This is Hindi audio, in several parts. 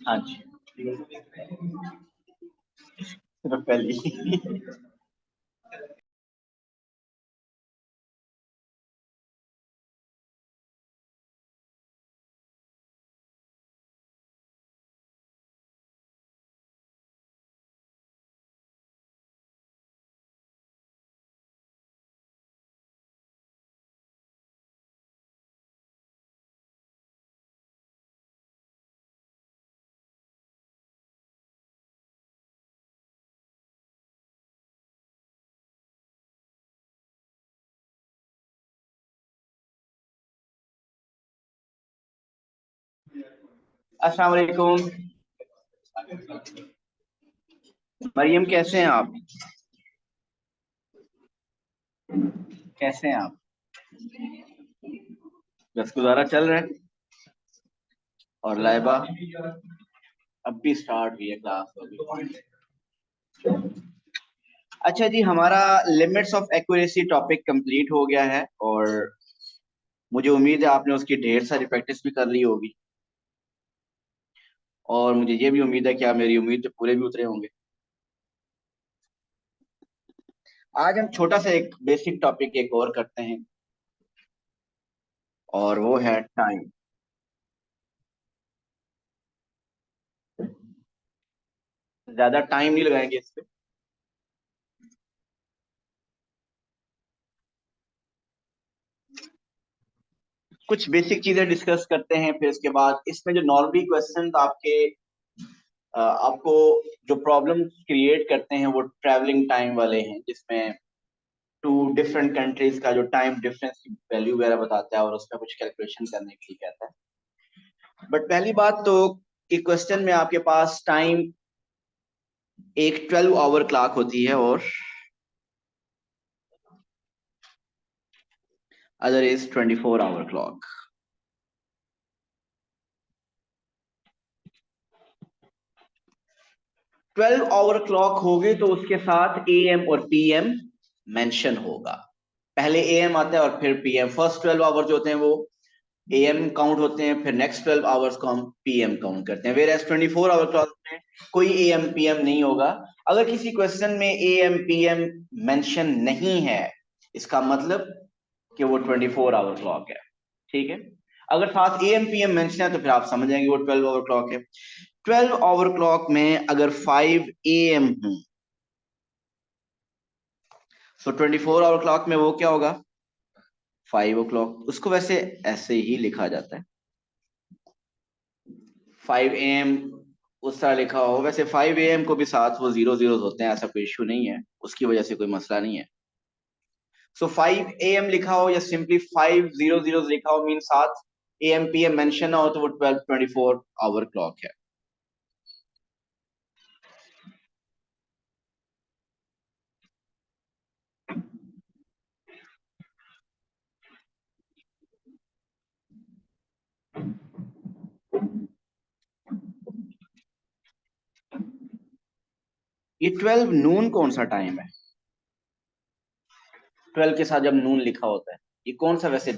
हाँ जी, सिर्फ पहली। अस्सलाम वालेकुम। मरियम, कैसे हैं आप? कैसे हैं आप? बस गुजारा चल रहा है। और लाइबा? अब भी स्टार्ट हुई है क्लास अभी। अच्छा जी, हमारा limits of accuracy topic complete हो गया है और मुझे उम्मीद है आपने उसकी ढेर सारी प्रैक्टिस भी कर ली होगी। और मुझे ये भी उम्मीद है कि आप मेरी उम्मीद पे पूरे भी उतरे होंगे। आज हम छोटा सा एक बेसिक टॉपिक एक और करते हैं और वो है टाइम। ज्यादा टाइम नहीं लगाएंगे इस पे। कुछ बेसिक चीजें डिस्कस करते हैं, फिर उसके बाद इसमें जो नॉर्मली क्वेश्चन आपके आपको जो प्रॉब्लम क्रिएट करते हैं वो ट्रैवलिंग टाइम वाले हैं, जिसमें टू डिफरेंट कंट्रीज का जो टाइम डिफरेंस की वैल्यू वगैरह बताता है और उसका कुछ कैलकुलेशन करने के लिए कहता है। बट पहली बात तो कि क्वेश्चन में आपके पास टाइम एक 12 आवर क्लॉक होती है और other is 24 hour clock. 12 hour clock होगी तो उसके साथ एएम और पीएम मेंशन होगा। पहले एएम आता है और फिर पीएम। फर्स्ट 12 आवर जो होते हैं वो एएम काउंट होते हैं, फिर नेक्स्ट 12 आवर्स को हम पीएम काउंट करते हैं। वेयर एज 24 आवर क्लॉक में कोई एएम पीएम नहीं होगा। अगर किसी क्वेश्चन में एएम पीएम मेंशन नहीं है, इसका मतलब कि वो 24 आवर क्लॉक है। ठीक है। अगर साथ एएम पीएम मेंशन है तो फिर आप समझ जाएंगे वो 12 आवर क्लॉक है। 12 आवर क्लॉक में अगर 5 एएम हो तो 24 आवर क्लॉक में वो क्या होगा? 5 ओ क्लॉक। उसको वैसे ऐसे ही लिखा जाता है, 5 एम उस तरह लिखा हो। वैसे 5 एम को भी साथ वो जीरो जीरो होते हैं, ऐसा कोई इश्यू नहीं है, उसकी वजह से कोई मसला नहीं है। सो 5 एम लिखा हो या सिंपली 5 जीरो जीरो लिखा हो, मीन साथ एम पी एम मेंशन ना हो, तो वो 24 आवर क्लॉक है। ये 12 नून कौन सा टाइम है? 12 के साथ जब नून लिखा होता है, ये कौन सा वैसे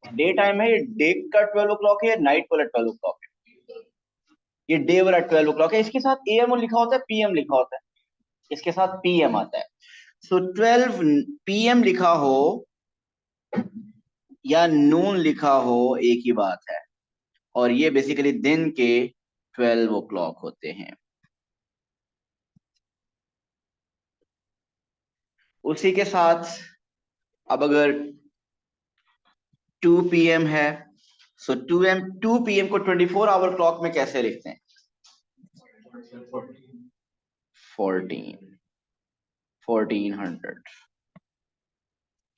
डे टाइम है? ये डे का 12 ओ क्लॉक है या नाइट वाला 12 ओ क्लॉक है? ये डे वाला 12 ओ क्लॉक है। इसके साथ एएम लिखा होता है, पीएम लिखा होता है। इसके साथ पीएम आता है। सो 12 पीएम लिखा हो या नून लिखा हो, एक ही बात है। और ये बेसिकली दिन के 12 ओ क्लॉक होते हैं। उसी के साथ अब अगर 2 पीएम है, सो 2 पीएम को 24 आवर क्लॉक में कैसे लिखते हैं? 14 1400।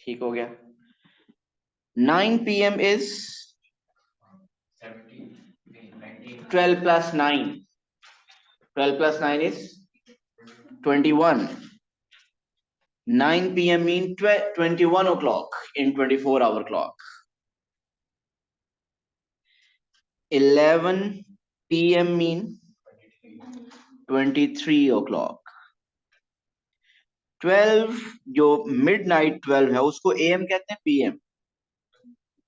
ठीक हो गया। 9 PM is 12 plus 9। 12 plus 9 is 21। 9 PM mean 21 o'clock in 24 hour clock. 11 PM mean 23 o'clock. 12 जो मिड नाइट 12 है उसको एएम कहते हैं, पीएम?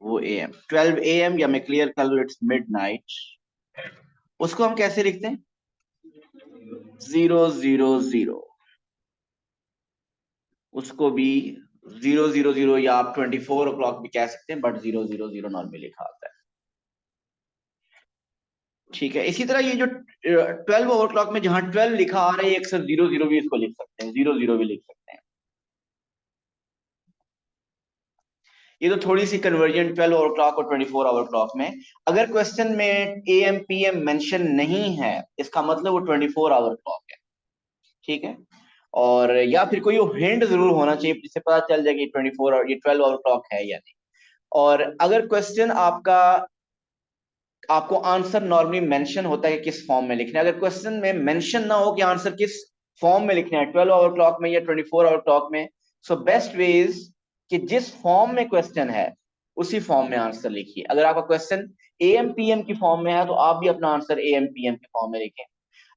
वो AM 12 AM, या मैं क्लियर कर लूं, इट्स मिडनाइट, उसको हम कैसे लिखते हैं? 000, उसको भी 000, या आप 24 o'clock भी कह सकते हैं, बट 000 नॉर्मली लिखा आता है। ठीक है, इसी तरह ये जो 12 o'clock में जहां 12 लिखा आ रहा है, अक्सर 00 भी इसको लिख सकते हैं, 00 भी लिख सकते हैं। ये तो थोड़ी सी कन्वर्जन 12 o'clock और 24 hour clock में। अगर क्वेश्चन में AM PM मेंशन नहीं है, इसका मतलब वो 24 hour clock है। ठीक है, और या फिर कोई हिंट जरूर होना चाहिए जिससे पता चल जाए कि 24 और ये 12 hour clock है या नहीं। और अगर क्वेश्चन आपका, आपको आंसर नॉर्मली मेंशन होता है कि किस फॉर्म में लिखना है, अगर क्वेश्चन में मेंशन ना हो कि आंसर किस फॉर्म में लिखना है, 12 hour clock में या 24 hour clock में, सो बेस्ट वे इज कि जिस फॉर्म में क्वेश्चन है उसी फॉर्म में आंसर लिखिए। अगर आपका क्वेश्चन AM PM की फॉर्म में है तो आप भी अपना आंसर AM PM की फॉर्म में लिखें।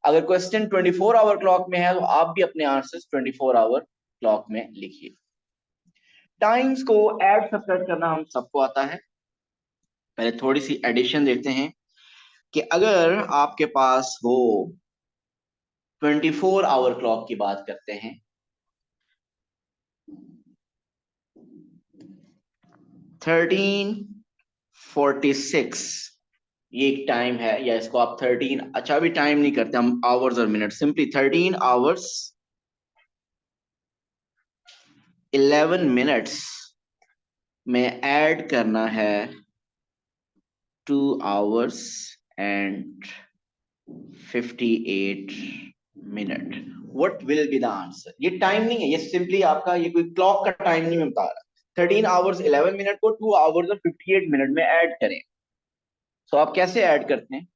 अगर क्वेश्चन 24 hour clock में है तो आप भी अपने आंसर 24 hour clock में लिखिए। टाइम्स को ऐड सब्ट्रैक्ट करना हम सबको आता है। पहले थोड़ी सी एडिशन देखते हैं कि अगर आपके पास हो 24 hour clock की बात करते हैं, 13:46 ये एक टाइम है, या इसको आप 13, अच्छा भी टाइम नहीं करते हम, आवर्स और मिनट, सिंपली 13 hours 11 minutes में ऐड करना है 2 hours and 58 minutes, what will be the answer? ये टाइम नहीं है, ये सिंपली आपका, ये कोई क्लॉक का टाइम नहीं मैं बता रहा। 13 hours 11 minutes को 2 hours और 58 minutes में ऐड करें, तो आप कैसे ऐड करते हैं?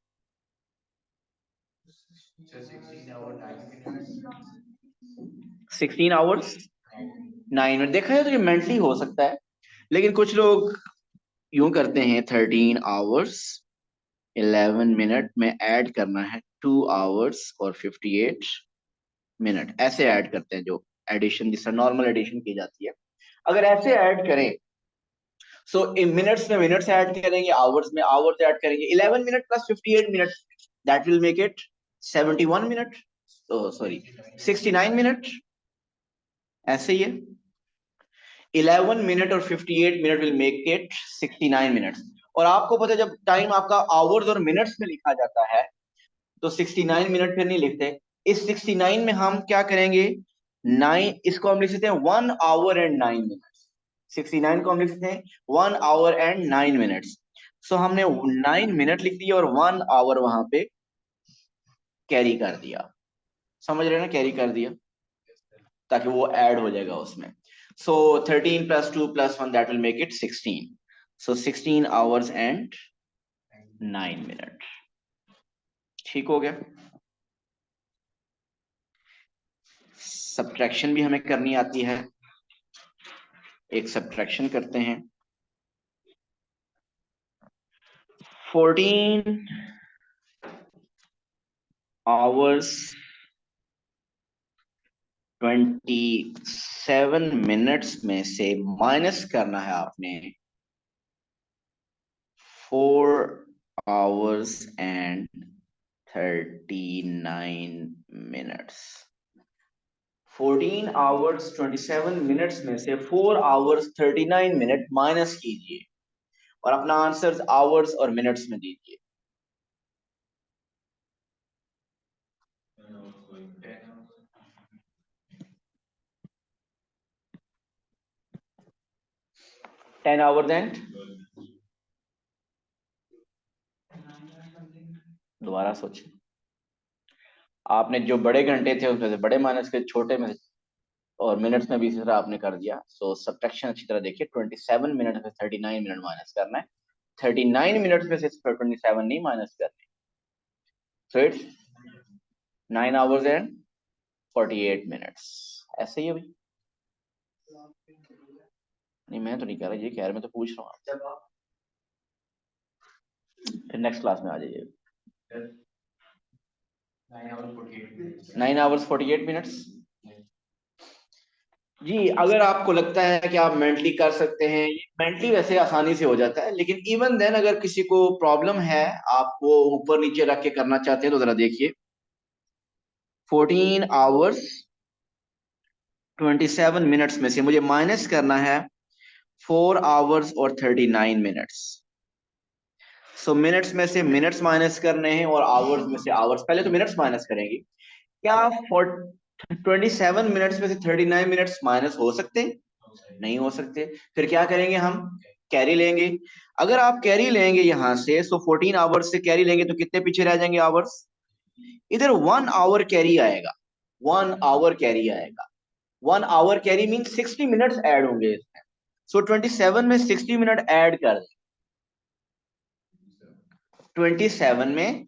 16 hours 9 मिनट। देखा जाए तो ये मेंटली हो सकता है, लेकिन कुछ लोग यूं करते हैं, 13 hours 11 minutes में ऐड करना है 2 hours और 58 minutes, ऐसे ऐड करते हैं, जो एडिशन जिससे नॉर्मल एडिशन की जाती है। अगर ऐसे ऐड करें, सो इन मिनट्स में मिनट्स ऐड करेंगे, आवर्स में आवर्स ऐड करेंगे, 11 minute plus 58 minute, that will make it 71 minute, sorry 69 minute, ऐसे ही है। 11 मिनट और 58 minute will make it 69 minutes. और आपको पता है, जब टाइम आपका आवर्स और मिनट्स में लिखा जाता है तो 69 मिनट फिर नहीं लिखते, इस 69 में हम क्या करेंगे, 9, इसको हम लिख सकते हैं 1 hour and 9 minutes। 69 को हम लिख सकते हैं 1 hour and 9 minutes। सो हमने 9 मिनट लिख दिया और 1 hour वहां पे कैरी कर दिया, समझ रहे हैं ना, कैरी कर दिया, ताकि वो ऐड हो जाएगा उसमें। सो 13 + 2 + 1 that will make it 16। So 16 hours and 9 minutes। ठीक हो गया। सब्ट्रैक्शन भी हमें करनी आती है, एक सब्ट्रैक्शन करते हैं। 14 hours 27 minutes में से माइनस करना है आपने 4 hours and 39 minutes। 14 hours 27 minutes में से 4 hours 39 minutes माइनस कीजिए और अपना आंसर आवर्स और मिनट्स में दीजिए। टेन आवर्स एंड, दोबारा सोचिए, आपने जो बड़े घंटे थे उसमें से बड़े माइनस के, छोटे में से, और मिनट्स में भी इसी तरह आपने कर दिया। सो सब्ट्रैक्शन अच्छी तरह देखिए, 27 मिनट में 39 मिनट माइनस करना है, 39 मिनट्स में से 27 नहीं माइनस करने। So it's 9 hours and 48 minutes। ऐसे ही है भाई, नहीं मैं तो नहीं कह रहा, ये कह रहा, मैं तो पूछ रहा हूँ। फिर नेक्स्ट क्लास में आ जाइए। 9 hours 48 minutes। जी, अगर आपको लगता है कि आप मेंटली कर सकते हैं, मेंटली वैसे आसानी से हो जाता है, लेकिन इवन देन अगर किसी को प्रॉब्लम है, आप वो ऊपर नीचे रख के करना चाहते हैं, तो जरा देखिए 14 आवर्स 27 मिनट्स में से मुझे माइनस करना है 4 आवर्स और 39 मिनट्स। सो मिनट्स में से मिनट्स माइनस करने हैं और आवर्स में से आवर्स। पहले तो मिनट्स माइनस करेंगे। क्या 27 मिनट्स में से 39 मिनट्स माइनस हो सकते हैं? नहीं हो सकते। फिर क्या करेंगे हम? कैरी लेंगे। अगर आप कैरी लेंगे यहां से, सो 14 आवर्स से कैरी लेंगे तो कितने पीछे रह जाएंगे आवर्स? इधर 1 आवर कैरी आएगा। 1 आवर कैरी आएगा। 1 hour carry mean 60 minutes add होंगे इसमें। सो 27 में 60 मिनट ऐड कर दें। 27 में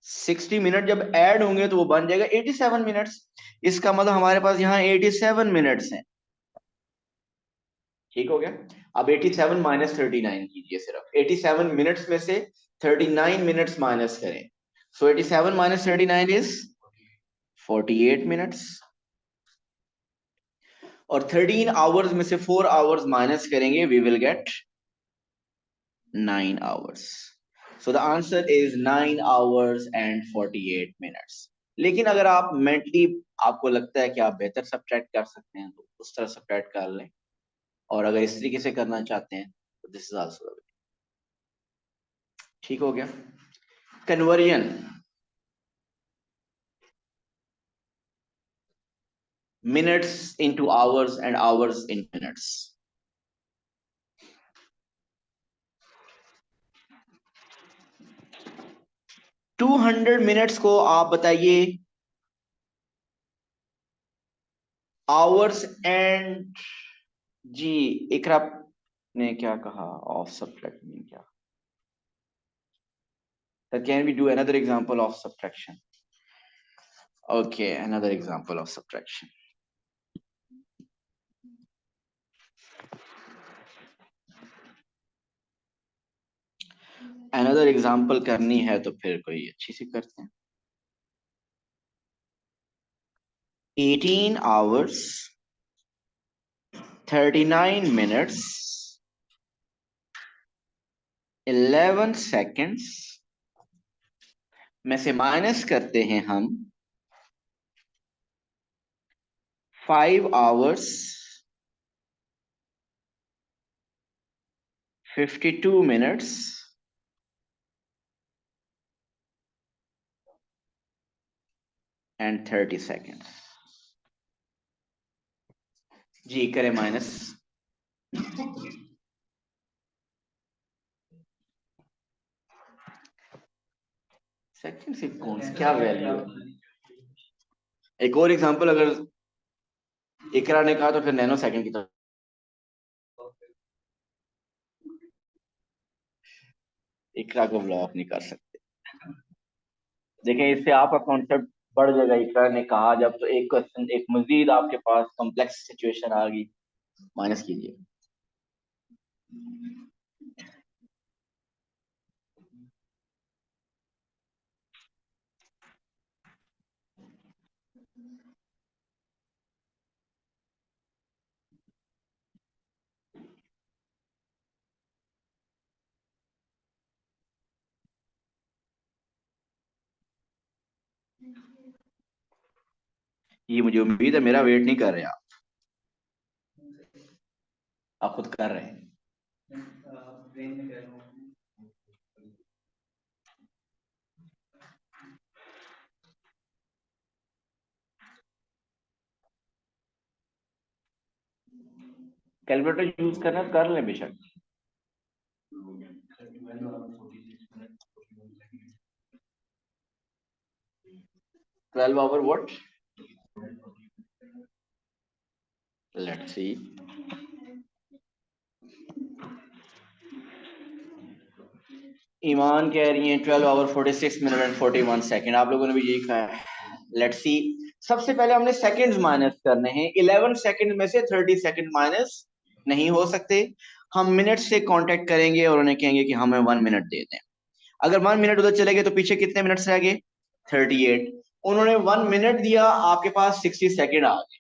60 मिनट जब ऐड होंगे तो वो बन जाएगा 87 मिनट्स। इसका मतलब हमारे पास यहाँ 87 मिनट्स हैं। ठीक हो गया। अब 87 माइनस 39 कीजिए। सिर्फ 87 मिनट्स में से 39 मिनट्स माइनस करें। So 87 minus 39 is 48 minutes. और 13 आवर्स में से 4 आवर्स माइनस करेंगे, we will get 9 hours. So the answer is 9 hours and 48 minutes. लेकिन अगर आप मेंटली आपको लगता है कि आप बेहतर सब्ट्रैक्ट कर सकते हैं, तो उस तरह सब्ट्रैक्ट कर लें। और अगर इस तरीके से करना चाहते हैं तो दिस इज आल्सो। ठीक हो गया। Conversion, minutes into hours and hours in minutes. 200 minutes को आप बताइए आवर्स एंड। जी, इकरा ने क्या कहा? ऑफ सब्ट्रैक्टिंग क्या? That can we do another example of subtraction? Okay, another example of subtraction. Another example करनी है तो फिर कोई अच्छी सी करते हैं। 18 hours 39 minutes 11 seconds में से माइनस करते हैं हम 5 hours 52 minutes and 30 seconds। जी करें माइनस। सेकंड से कौन सी क्या वैल्यू है? एक और एग्जांपल अगर इकरा ने कहा तो फिर नैनो सेकंड की तरफ। इकरा को ब्लॉक नहीं कर सकते। देखें, इससे आपका कॉन्सेप्ट बढ़ जाएगा। इकरा ने कहा जब, तो एक क्वेश्चन, एक मजीद आपके पास कॉम्प्लेक्स सिचुएशन आ गई। माइनस कीजिए। ये मुझे उम्मीद है मेरा वेट नहीं कर रहे आप खुद कर रहे हैं। कैलकुलेटर यूज करना कर लें बेशक। 12 hour what? Let's see. Iman कह रही है 12 आवर 46 मिनट एंड 41 सेकंड। आप लोगों ने भी यही कहा है। Let's see. सबसे पहले हमने सेकंड्स माइनस करने हैं। 11 सेकंड में से 30 सेकंड माइनस नहीं हो सकते। हम मिनट से कांटेक्ट करेंगे और उन्हें कहेंगे कि हमें 1 मिनट दे दें। अगर 1 मिनट उधर चले गए तो पीछे कितने मिनट्स रह गए? 38। उन्होंने 1 मिनट दिया, आपके पास 60 सेकंड आ गए।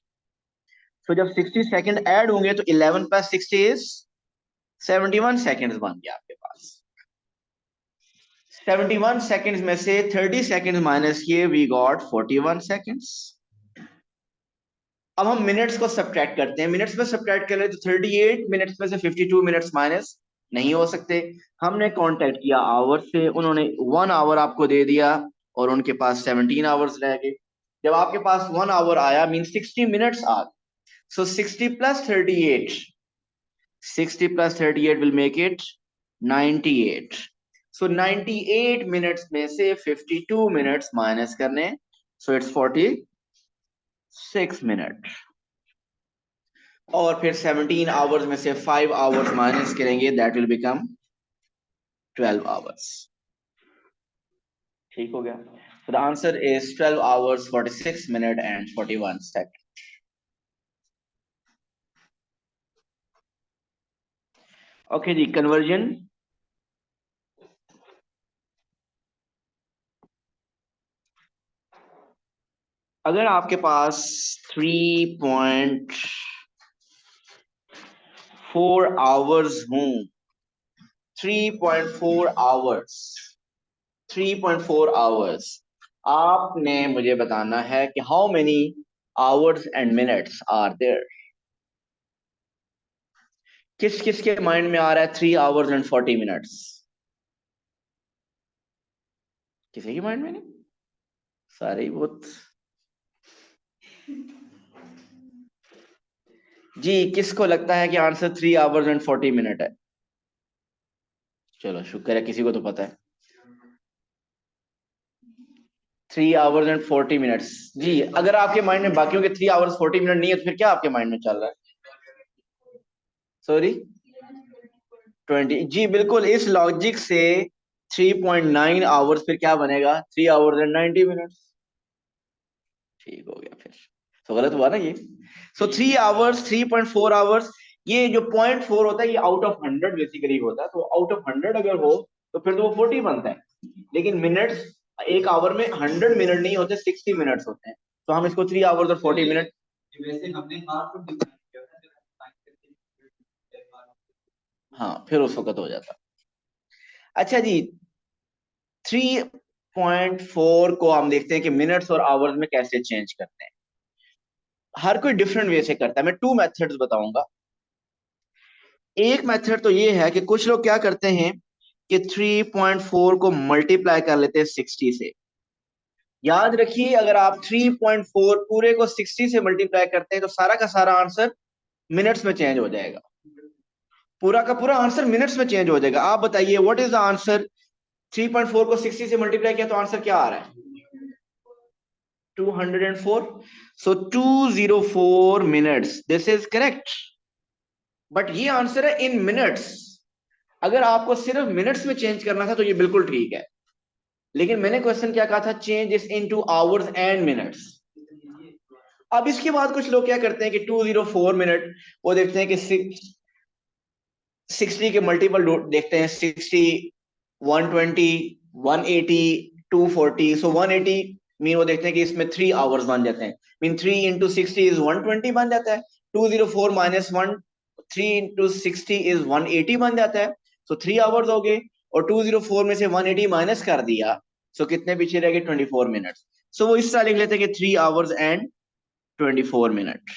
तो जब 60 सेकंड ऐड होंगे तो 11 प्लस 60 इज 71 सेकंड्स बन गया आपके पास। 71 सेकंड्स में से 30 सेकंड्स माइनस किए, वी गॉट 41 सेकंड्स। अब हम मिनट्स को सब्ट्रैक्ट करते हैं, मिनट्स में सब्ट्रैक्ट करें तो 38 मिनट्स में से 52 मिनट्स माइनस नहीं हो सकते। हमने कांटेक्ट किया आवर से, उन्होंने 1 आवर आपको दे दिया और उनके पास 17 आवर्स रह गए। जब आपके पास 1 आवर आया मीन 60 मिनट्स आ गए। सो 60 plus 38, 60 plus 38 will make it 98. So 98 minutes में से 52 minutes minus करने, so it's 46 minutes. और फिर 17 hours में से 5 hours minus करेंगे, that will become 12 hours. ठीक हो गया? So the answer is 12 hours 46 minutes and 41 seconds. Okay ji, conversion. अगर आपके पास 3.4 hours हों, 3.4 hours, 3.4 hours, आपने मुझे बताना है कि how many hours and minutes are there. किस किस के माइंड में आ रहा है 3 आवर्स एंड 40 मिनट्स? किसी के माइंड में नहीं, सारे ही बहुत। जी, किसको लगता है कि आंसर 3 आवर्स एंड 40 मिनट है? चलो शुक्र है, किसी को तो पता है। 3 आवर्स एंड 40 मिनट्स। जी, अगर आपके माइंड में बाकियों के 3 आवर्स 40 मिनट नहीं है तो फिर क्या आपके माइंड में चल रहा है? सॉरी, 20। जी बिल्कुल, इस लॉजिक से 3.9 आवर्स फिर क्या बनेगा? 3 आवर्स एंड 90 मिनट्स। ठीक हो गया फिर, तो गलत हुआ ना ये। सो 3 आवर्स, 3.4 आवर्स, ये जो 0.4 होता है ये आउट ऑफ 100 बेसिकली होता है। तो आउट ऑफ 100 अगर हो तो फिर तो वो 40 बनता है, लेकिन मिनट्स एक आवर में 100 मिनट नहीं होते, 60 मिनट्स होते हैं। तो हम इसको 3 आवर्स और 40 मिनट, वैसे हमने हाँ फिर उस वक्त हो जाता। अच्छा जी, 3.4 को हम देखते हैं कि मिनट्स और आवर्स में कैसे चेंज करते हैं। हर कोई डिफरेंट वे से करता है, मैं 2 मेथड्स बताऊंगा। एक मेथड तो ये है कि कुछ लोग क्या करते हैं कि 3.4 को मल्टीप्लाई कर लेते हैं 60 से। याद रखिए, अगर आप 3.4 पूरे को 60 से मल्टीप्लाई करते हैं तो सारा का सारा आंसर मिनट्स में चेंज हो जाएगा। पूरा का पूरा आंसर मिनट्स में चेंज हो जाएगा। आप बताइए व्हाट इज द आंसर? 3.4 को 60 से मल्टीप्लाई किया तो आंसर क्या आ रहा है? 204। सो 204 minutes, this is correct. But ये आंसर है इन मिनट्स। अगर आपको सिर्फ मिनट्स में चेंज करना था तो ये बिल्कुल ठीक है, लेकिन मैंने क्वेश्चन क्या कहा था? चेंज इस इनटू आवर्स एंड मिनट्स। अब इसके बाद कुछ लोग क्या करते हैं कि 204 मिनट वो देखते हैं कि 60 के मल्टीपल देखते हैं, 60, 120, 180, 240। सो 180 मीन वो देखते हैं कि इसमें 3 आवर्स बन जाते हैं, मीन 3 इंटू 60 इज 120 बन जाता है। 204 माइनस 1, 3 इंटू 60 इज 180 बन जाता है। सो 3 आवर्स हो गए, और 204 में से 180 माइनस कर दिया, सो कितने पीछे रह गए? 24 मिनट। सो वो इस तरह लिख लेते हैं कि 3 आवर्स एंड 24 मिनट,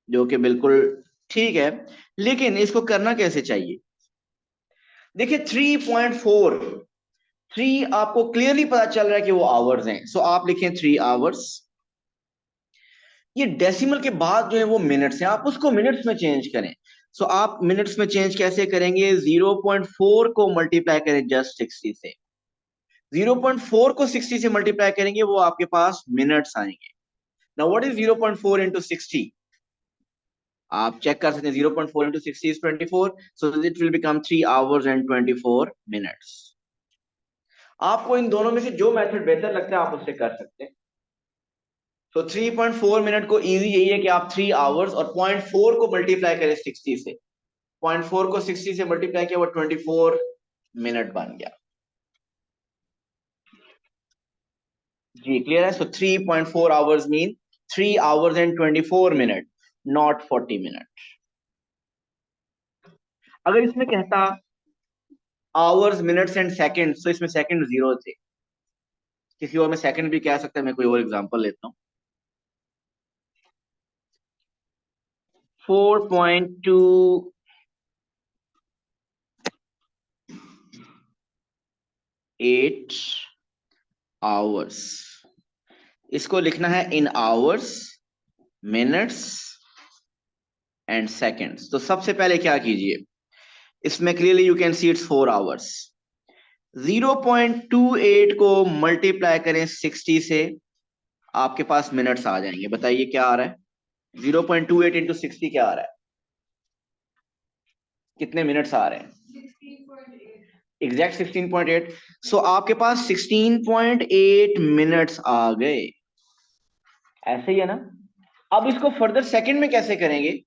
जो कि बिल्कुल ठीक है। लेकिन इसको करना कैसे चाहिए? देखिए 3.4, 3 आपको क्लियरली पता चल रहा है कि वो आवर्स हैं, सो आप लिखें 3 आवर्स। ये डेसिमल के बाद जो है वो मिनट्स हैं, आप उसको मिनट्स में चेंज करें। सो आप मिनट्स में चेंज कैसे करेंगे? 0.4 को मल्टीप्लाई करें जस्ट 60 से। 0.4 को 60 से मल्टीप्लाई करेंगे, वो आपके पास मिनट्स आएंगे। Now what is 0.4 into 60? आप चेक कर सकते हैं, 0.4 into 60 is 24, so it will become 3 hours and 24 minutes. आपको इन दोनों में से जो मेथड बेहतर लगता है आप उससे कर सकते हैं। तो 3.4 मिनट को इजी यही है कि आप 3 आवर्स और 0.4 को मल्टीप्लाई करें 60 से। 0.4 को 60 से मल्टीप्लाई किया, वो 24 मिनट बन गया। जी क्लियर है? सो 3.4 hours mean 3 hours and 24 minute. Not 40 minute. अगर इसमें कहता आवर्स मिनट्स एंड सेकंड्स, तो इसमें सेकंड जीरो थे। किसी और में सेकंड भी कह सकता है, मैं कोई और एग्जांपल लेता हूँ। 4.28 आवर्स, इसको लिखना है in hours, minutes and seconds. तो सबसे पहले क्या कीजिए, इसमें clearly you can see it's 4 hours. 0.28 को मल्टीप्लाई करें 60 से, आपके पास मिनट्स आ जाएंगे। बताइए क्या आ रहा है? 0.28 इंटू 60 क्या आ रहा है? कितने मिनट्स आ रहे हैं? एग्जैक्ट 16.8। सो आपके पास 16.8 मिनट्स आ गए। ऐसे ही है ना? अब इसको फर्दर सेकंड में कैसे करेंगे?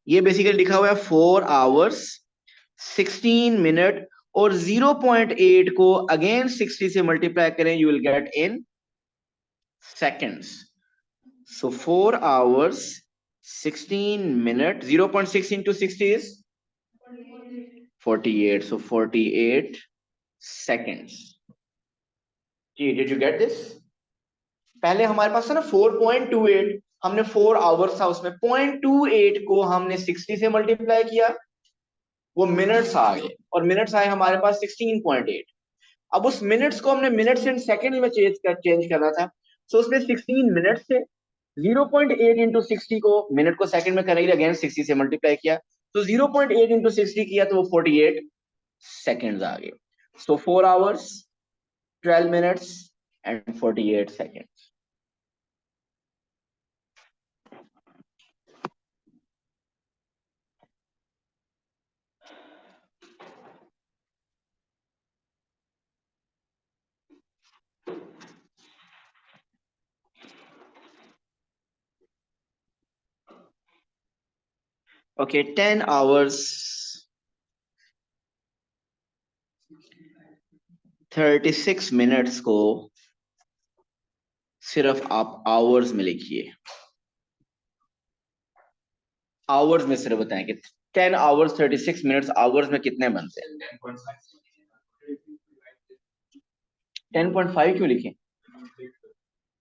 ये बेसिकली लिखा हुआ है 4 आवर्स 16 मिनट, और 0.8 को अगेन 60 से मल्टीप्लाई करें, you will get in seconds. So 4 hours 16 minute, 0.6 into 60 is 48, so 48 seconds। जी, डिड यू गेट दिस? पहले हमारे पास था ना 4.28, हमने 4 आवर्स था, उसमें 0.28 को हमने 60 से मल्टीप्लाई किया, वो मिनट्स आ गए, और मिनट्स आए हमारे पास 16.8। अब उस मिनट्स को हमने मिनट्स एंड सेकंड में चेंज करना था। सो उसमें 16 मिनट्स थे, 0.8 इंटू 60 को मिनट को सेकंड में करने के लिए अगेन 60 से मल्टीप्लाई किया, तो 0.8 इंटू 60 किया तो वो 48 सेकेंड्स आ गए। सो 4 hours 12 minutes and 48 seconds। Okay, 10 hours 36 minutes को सिर्फ आप आवर्स में लिखिए। आवर्स में सिर्फ बताएं कि 10 आवर्स 36 मिनट्स आवर्स में कितने बनते हैं? 10.5 क्यों लिखें?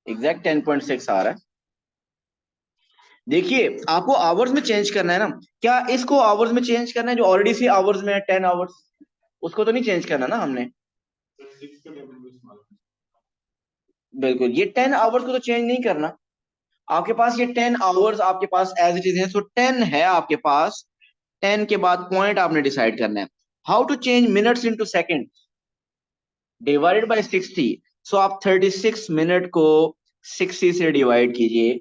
एग्जैक्ट 10.6 आ रहा है। देखिए, आपको आवर्स में चेंज करना है ना, क्या इसको आवर्स में चेंज करना है जो ऑलरेडी सी आवर्स में है 10 आवर्स? उसको तो नहीं चेंज करना ना हमने। बिल्कुल, ये 10 आवर्स को तो चेंज नहीं करना। आपके पास ये 10 आवर्स आपके पास एज इट इज है, सो 10 है आपके पास। 10 के बाद पॉइंट आपने डिसाइड करना है। How to change minutes into second? Divided by 60। So आप 36 मिनट को 60 से डिवाइड कीजिए।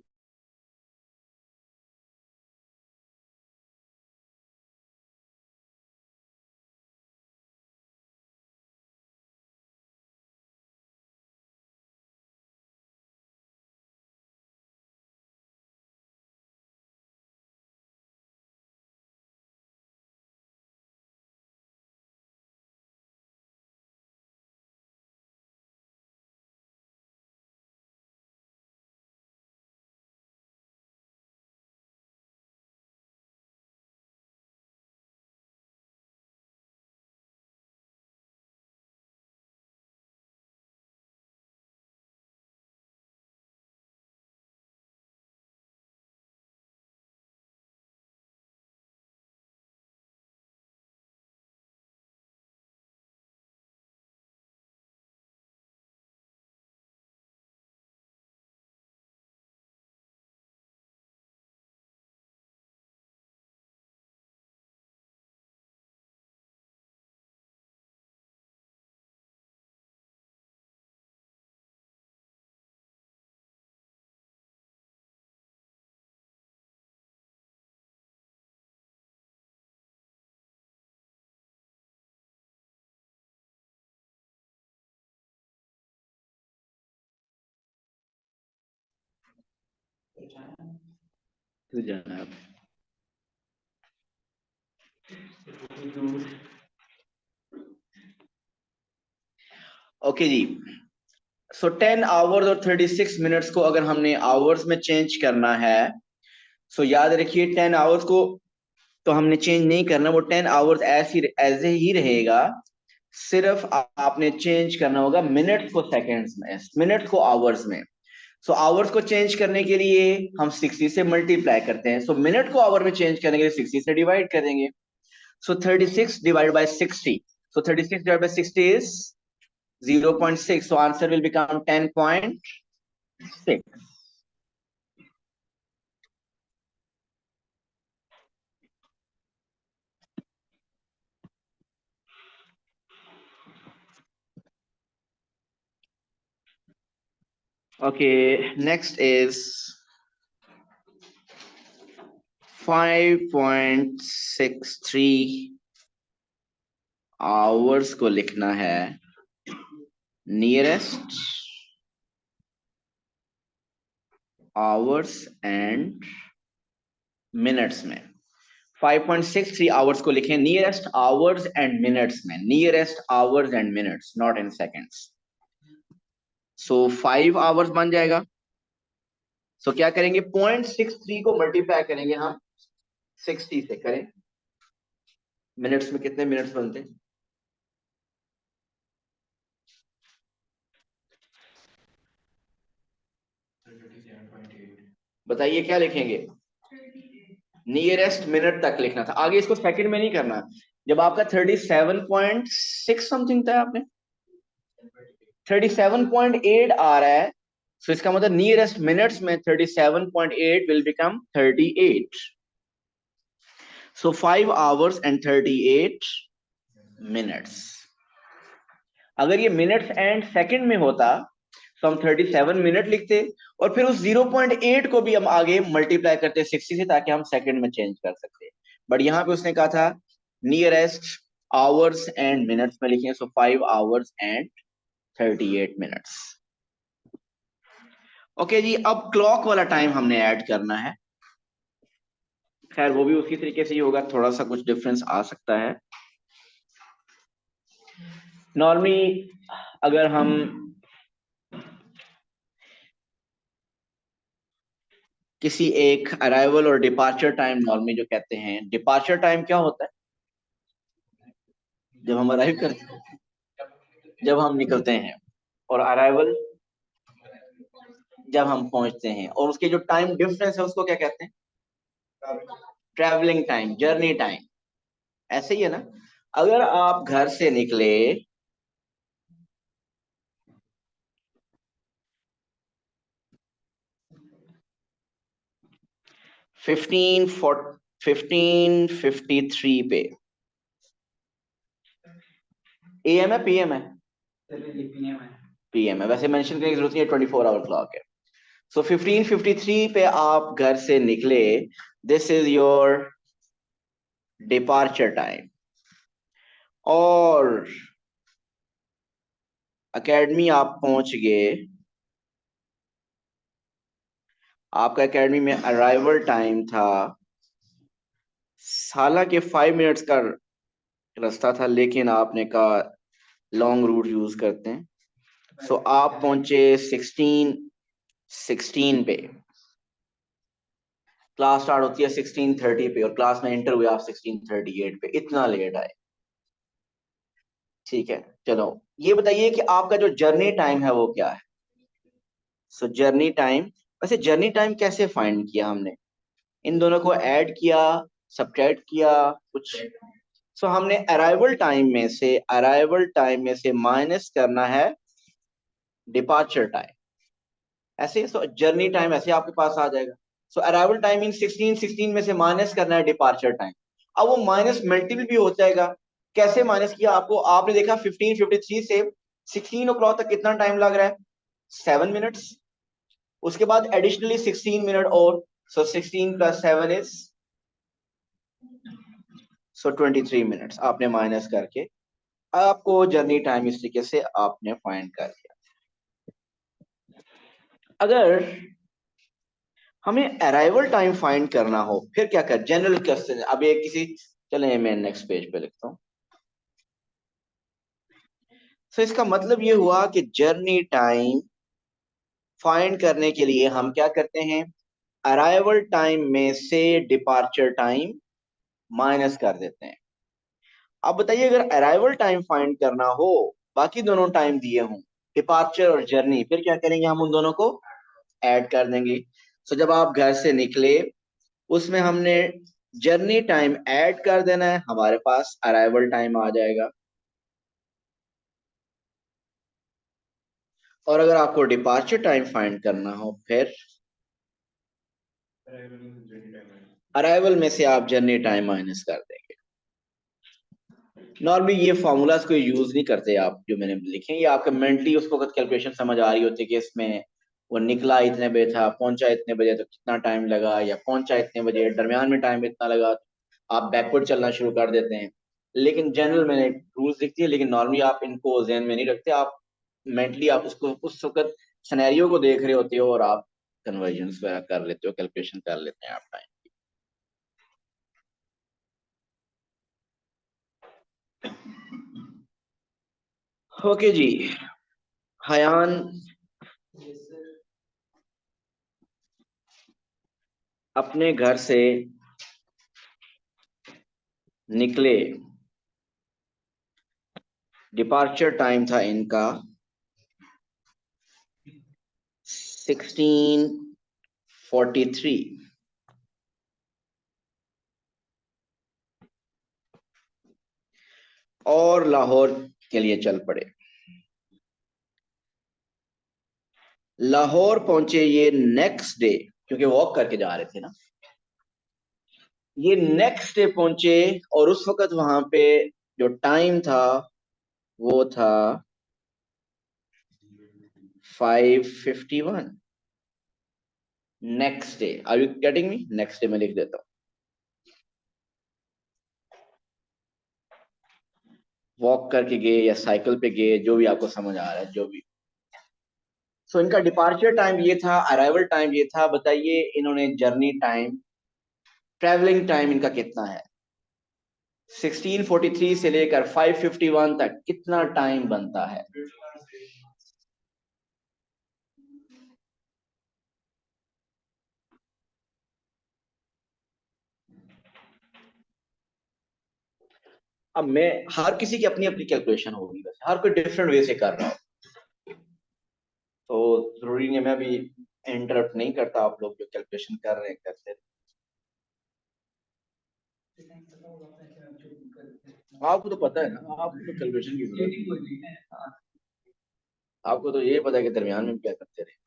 तो जनाब ओके जी, सो 10 आवर्स और 36 मिनट्स को अगर हमने आवर्स में चेंज करना है, सो याद रखिए 10 आवर्स को तो हमने चेंज नहीं करना, वो 10 आवर्स ऐसे ही रहेगा। सिर्फ आपने चेंज करना होगा मिनट्स को सेकंड्स में, मिनट्स को आवर्स में। सो आवर्स को चेंज करने के लिए हम 60 से मल्टीप्लाई करते हैं। सो मिनट को आवर में चेंज करने के लिए 60 से डिवाइड करेंगे। सो 36 divide by 60, so 36 divide by 60 is 0.6, so answer will become 10.6. Okay, next is 5.63 hours को लिखना है नियरेस्ट आवर्स एंड मिनट्स में। 5.63 आवर्स को लिखें नियरेस्ट आवर्स एंड मिनट्स में, nearest hours and minutes, not in seconds. So 5 hours बन जाएगा। सो क्या करेंगे, 0.63 को मल्टीप्लाई करेंगे हम 60 से, करें मिनट्स में कितने मिनट्स बनते हैं? बताइए क्या लिखेंगे? नियरेस्ट मिनट तक लिखना था, आगे इसको सेकंड में नहीं करना। जब आपका 37.6 समथिंग था, आपने 37.8 आ रहा है, तो इसका मतलब नियरेस्ट मिनट्स में 37.8 will become 38। So 5 hours and 38 minutes. अगर ये मिनट्स एंड सेकंड में होता तो हम 37 मिनट लिखते और फिर उस 0.8 को भी हम आगे मल्टीप्लाई करते 60 से, ताकि हम सेकंड में चेंज कर सकते। बट यहाँ पे उसने कहा था नियरेस्ट आवर्स एंड मिनट्स में लिखें, सो 5 आवर्स एंड 38 मिनट्स। ओके जी, अब क्लॉक वाला टाइम हमने ऐड करना है। खैर वो भी उसी तरीके से ही होगा, थोड़ा सा कुछ डिफरेंस आ सकता है। नॉर्मली अगर हम किसी एक अराइवल और डिपार्चर टाइम, नॉर्मली जो कहते हैं डिपार्चर टाइम क्या होता है? जब हम अराइव करते हैं, जब हम निकलते हैं, और अराइवल जब हम पहुंचते हैं, और उसके जो टाइम डिफरेंस है उसको क्या कहते हैं? Travelling time, journey time. ऐसे ही है ना, अगर आप घर से निकले 1553 पे, एएम है पीएम है? पीएम है, वैसे मेंशन करने की जरूरत नहीं है, 24 आवर क्लॉक है। सो 1553 पे आप घर से निकले, this is your departure time. और एकेडमी आप पहुंच गए, आपका एकेडमी में अराइवल टाइम था, हालांकि 5 मिनट्स का रास्ता था, लेकिन आपने कहा लॉन्ग रूट यूज करते हैं। सो आप पहुंचे 16 पे, क्लास स्टार्ट होती है 16:30 पे, और क्लास में एंटर हुए आप 16:38 पे, इतना लेट आए। ठीक है, चलो ये बताइए कि आपका जो जर्नी टाइम है वो क्या है? सो जर्नी टाइम, वैसे जर्नी टाइम कैसे फाइंड किया हमने? इन दोनों को ऐड किया, सब्ट्रैक्ट किया कुछ? सो हमने अराइवल टाइम में से माइनस करना है डिपार्चर टाइम, ऐसे। सो जर्नी टाइम ऐसे आपके पास आ जाएगा। सो अराइवल टाइम इन 16 में से माइनस करना है डिपार्चर टाइम। अब वो माइनस मल्टीपल भी हो जाएगा। कैसे माइनस किया? आपको आपने देखा 1553 से 16 o'clock तक कितना टाइम लग रहा है? 7 मिनट्स। उसके बाद एडिशनली 16 मिनट और, सो 16 + 7 इज, सो 23 मिनट्स आपने माइनस करके आपको जर्नी टाइम इस तरीके से आपने फाइंड कर लिया। अगर हमें अराइवल टाइम फाइंड करना हो फिर क्या कर, जनरल क्वेश्चन। अब ये किसी, चले मैं नेक्स्ट पेज पे लिखता हूँ। तो इसका मतलब ये हुआ कि जर्नी टाइम फाइंड करने के लिए हम क्या करते हैं, अराइवल टाइम में से डिपार्चर टाइम माइनस कर देते हैं। अब बताइए अगर अराइवल टाइम फाइंड करना हो, बाकी दोनों टाइम दिए हों, डिपार्चर और जर्नी, फिर क्या करेंगे, हम उन दोनों को ऐड कर देंगे। सो जब आप घर से निकले उसमें हमने जर्नी टाइम ऐड कर देना है, हमारे पास अराइवल टाइम आ जाएगा। और अगर आपको डिपार्चर टाइम फाइंड करना हो, फिर अराइवल में से आप जर्नी टाइम माइनस कर देंगे। नॉर्मली ये फॉर्मूलाज को यूज नहीं करते आप, जो मैंने लिखे ये आपके मेंटली उसको कैलकुलेशन समझ आ रही होती है कि इसमें वो निकला इतने बजे था, पहुंचा इतने बजे, तो कितना टाइम लगा, या पहुंचा इतने बजे, दरमियान में टाइम इतना लगा, आप बैकवर्ड चलना शुरू कर देते हैं। लेकिन जनरल मैंने रूल्स लिखती है, लेकिन नॉर्मली आप इनको जहन में नहीं रखते, आप मेंटली आप उसको उस वक्त सिनेरियो को देख रहे होते हो और आप कन्वर्जन वगैरह कर लेते हो, कैलकुलेशन कर लेते हैं आप टाइम। ओके जी। हयान अपने घर से निकले, डिपार्चर टाइम था इनका 1643, और लाहौर के लिए चल पड़े। लाहौर पहुंचे ये नेक्स्ट डे, क्योंकि वॉक करके जा रहे थे ना, ये नेक्स्ट डे पहुंचे, और उस वक्त वहां पे जो टाइम था वो था 5:51। Next day, are you getting me? Next day मैं लिख देता हूँ, वॉक करके गए या साइकिल पे गए, जो भी आपको समझ आ रहा है, जो भी। सो इनका डिपार्चर टाइम ये था, अराइवल टाइम ये था। बताइए इन्होंने जर्नी टाइम, ट्रैवलिंग टाइम इनका कितना है? 1643 से लेकर 5:51 तक कितना टाइम बनता है? अब मैं, हर किसी की अपनी अपनी कैलकुलेशन होगी, वैसे हर कोई डिफरेंट वे से कर रहा हो, तो जरूरी नहीं, मैं भी इंटरप्ट नहीं करता, आप लोग जो कैलकुलेशन कर रहे हैं करते रहे। आपको तो पता है ना, आपको तो कैलकुलेशन की जरूरत नहीं है। आपको तो ये पता है कि दरमियान में क्या करते रहे।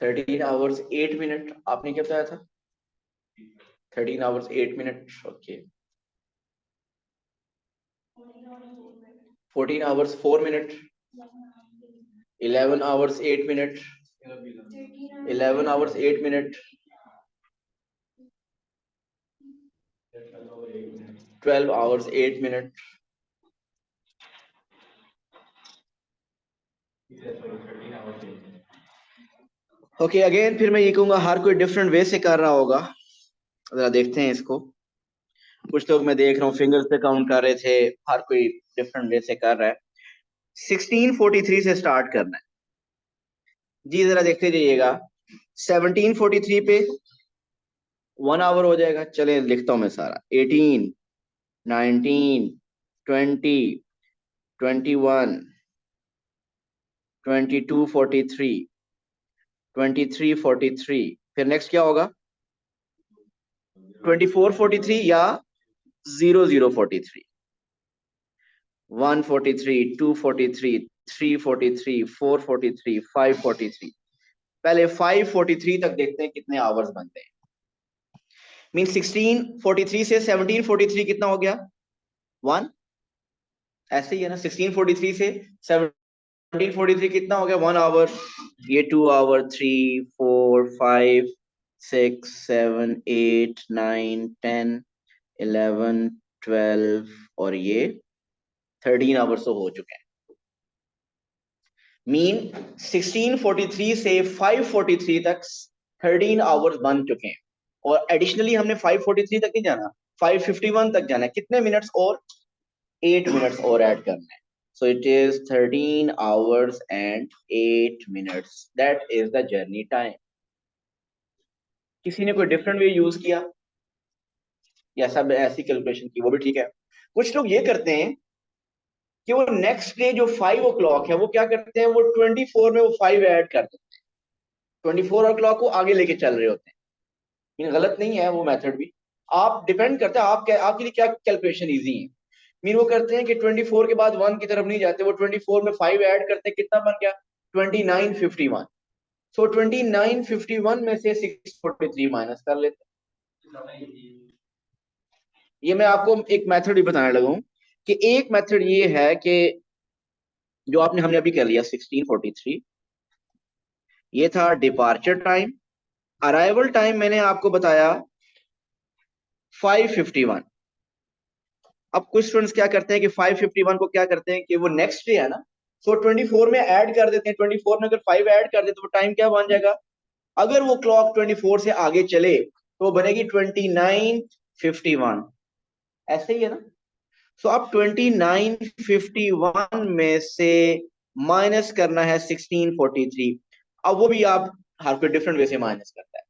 13 आवर्स 8 मिनट आपने क्या बताया था? 13 hours 8 minute, okay. 14 hours 4 minute, 11 hours 8 minute, 11 hours 8 minute, 12 hours 8 minute. Okay, again फिर मैं ये कहूंगा हर कोई डिफरेंट वे से कर रहा होगा। जरा देखते हैं इसको। कुछ लोग मैं देख रहा हूँ फिंगर्स पे काउंट कर रहे थे, हर कोई डिफरेंट वे से कर रहा है। 1643 से स्टार्ट करना है जी, जरा देखते जाइएगा। 1743 पे 1 आवर हो जाएगा, चले लिखता हूं मैं सारा। 18, 19, 20, 21, 22:43, 23:43, फिर नेक्स्ट क्या होगा? 24:43 या 00:43, 1:43, 2:43, 3:43, 4:43, 5:43। पहले 5:43 तक देखते हैं कितने आवर्स बनते हैं। मीन 1643 से 1743 कितना हो गया? 1। ऐसे ही है ना, 1643 से 1743 कितना हो गया 1 आवर, ये 2 आवर, 3 4 5 6 7 8 9 10 11 12 और ये 13 आवर्स तो हो चुके हैं। मीन 1643 से 543 तक 13 आवर्स बन चुके हैं, और एडिशनली हमने 543 तक नहीं जाना, 551 तक जाना है। कितने मिनट्स और 8 मिनट्स और ऐड करना है। So it is 13 hours and 8 minutes, that is the journey time. किसी ने कोई डिफरेंट वे यूज किया या सब ऐसी कैलकुलेशन की, वो भी ठीक है। कुछ लोग ये करते हैं कि वो नेक्स्ट डे जो 5 o'clock है वो क्या करते हैं, वो 24 में वो 5 ऐड कर देते हैं, 24 o'clock को आगे लेके चल रहे होते हैं। मीन गलत नहीं है वो मेथड भी, आप डिपेंड करता है आप क्या, आपके लिए क्या कैलकुलेशन इजी है। मीन वो करते हैं कि 24 के बाद 1 की तरफ नहीं जाते, वो 24 में 5 ऐड करते हैं, कितना बन गया 2951। सो 2951 में से 643 माइनस कर लेते हैं। ये मैं आपको एक मेथड भी बताने लगा हूं कि एक मेथड ये है कि जो आपने हमने अभी कर लिया 1643, ये था डिपार्चर टाइम। अराइवल टाइम मैंने आपको बताया 551। अब कुछ स्टूडेंट्स क्या करते हैं कि 551 को क्या करते हैं कि वो नेक्स्ट डे है ना, सो 24 में ऐड कर देते हैं। 24 में अगर 5 ऐड कर देते तो टाइम क्या बन जाएगा, अगर वो क्लॉक 24 से आगे चले तो वो बनेगी 2951। ऐसे ही है ना। सो अब 2951 में से माइनस करना है 1643। अब वो भी आप हर कोई डिफरेंट वे से माइनस करता है।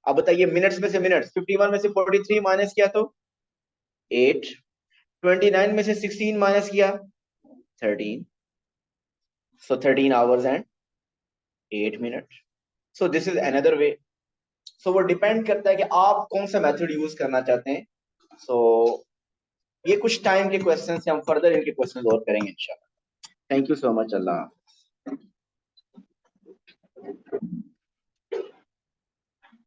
अब बताइए मिनट्स में से मिनट्स, 51 में से 43 माइनस किया तो 8, 29 में से 16 माइनस किया 13, so 13 hours and 8 minute. So this is another way. So वो डिपेंड करता है कि आप कौन सा मेथड यूज करना चाहते हैं। सो ये कुछ टाइम के क्वेश्चन हम फर्दर इनके क्वेश्चन और करेंगे इंशाल्लाह। Thank you so much. Allah.